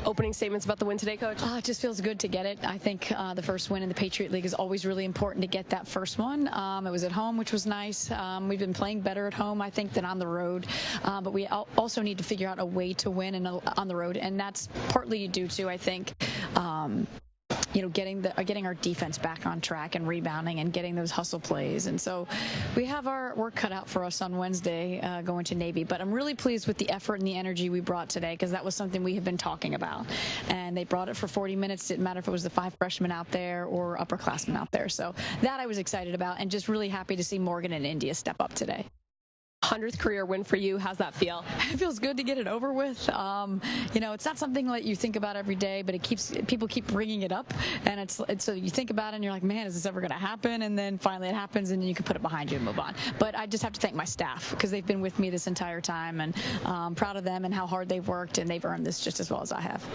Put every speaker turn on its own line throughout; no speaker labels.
opening statements about the win today, Coach?
It just feels good to get it. I think the first win in the Patriot League is always really important to get that first one. It was at home, which was nice. We've been playing better at home, I think, than on the road. But we also need to figure out a way to win on the road, and that's partly due to, I think, getting our defense back on track and rebounding and getting those hustle plays. And so we have our work cut out for us on Wednesday going to Navy. But I'm really pleased with the effort and the energy we brought today, because that was something we have been talking about. And they brought it for 40 minutes. Didn't matter if it was the 5 freshmen out there or upperclassmen out there. So that I was excited about, and just really happy to see Morgan and India step up today.
100th career win for you. How's that feel?
It feels good to get it over with. It's not something that you think about every day, but people keep bringing it up, and it's so you think about it and you're like, man, is this ever going to happen? And then finally it happens, and then you can put it behind you and move on. But I just have to thank my staff, because they've been with me this entire time, and proud of them and how hard they've worked, and they've earned this just as well as I have.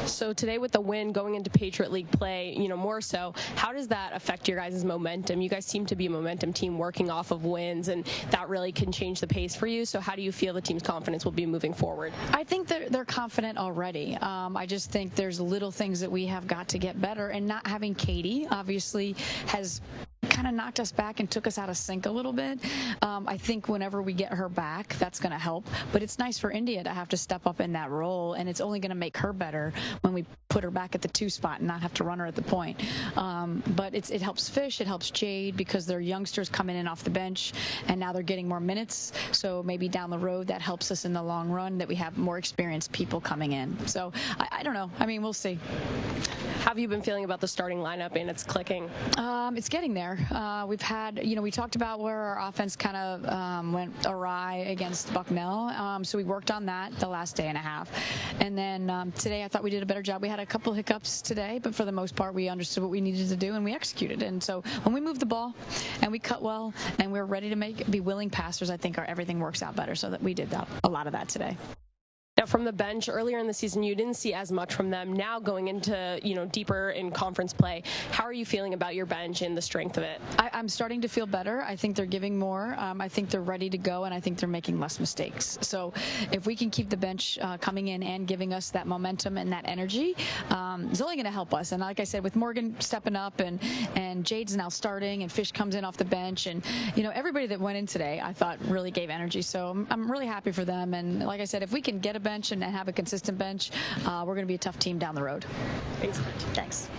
So today, with the win, going into Patriot League play, more so, how does that affect your guys' momentum? You guys seem to be a momentum team working off of wins, and that really can change the pace for you. So how do you feel the team's confidence will be moving forward?
I think they're confident already. I just think there's little things that we have got to get better, and not having Katie obviously has kind of knocked us back and took us out of sync a little bit. I think whenever we get her back, that's going to help. But it's nice for India to have to step up in that role, and it's only going to make her better when we put her back at the 2 spot and not have to run her at the point. But it helps Fish, it helps Jade, because they're youngsters coming in off the bench, and now they're getting more minutes. So maybe down the road that helps us in the long run, that we have more experienced people coming in. So I don't know. I mean, we'll see.
How have you been feeling about the starting lineup and it's clicking?
It's getting there. We've had, we talked about where our offense kind of went awry against Bucknell. So we worked on that the last day and a half. And then today I thought we did a better job. We had a couple hiccups today, but for the most part we understood what we needed to do and we executed. And so when we moved the ball and we cut well and we're ready to be willing passers, I think everything works out better. So that we did a lot of that today.
Now, from the bench earlier in the season, you didn't see as much from them. Now going into, deeper in conference play, how are you feeling about your bench and the strength of it?
I'm starting to feel better. I think they're giving more. I think they're ready to go, and I think they're making less mistakes. So if we can keep the bench coming in and giving us that momentum and that energy, it's only going to help us. And like I said, with Morgan stepping up and Jade's now starting and Fish comes in off the bench, and, everybody that went in today, I thought really gave energy. So I'm really happy for them. And like I said, if we can get a bench and have a consistent bench, we're going to be a tough team down the road.
Thanks.
Thanks.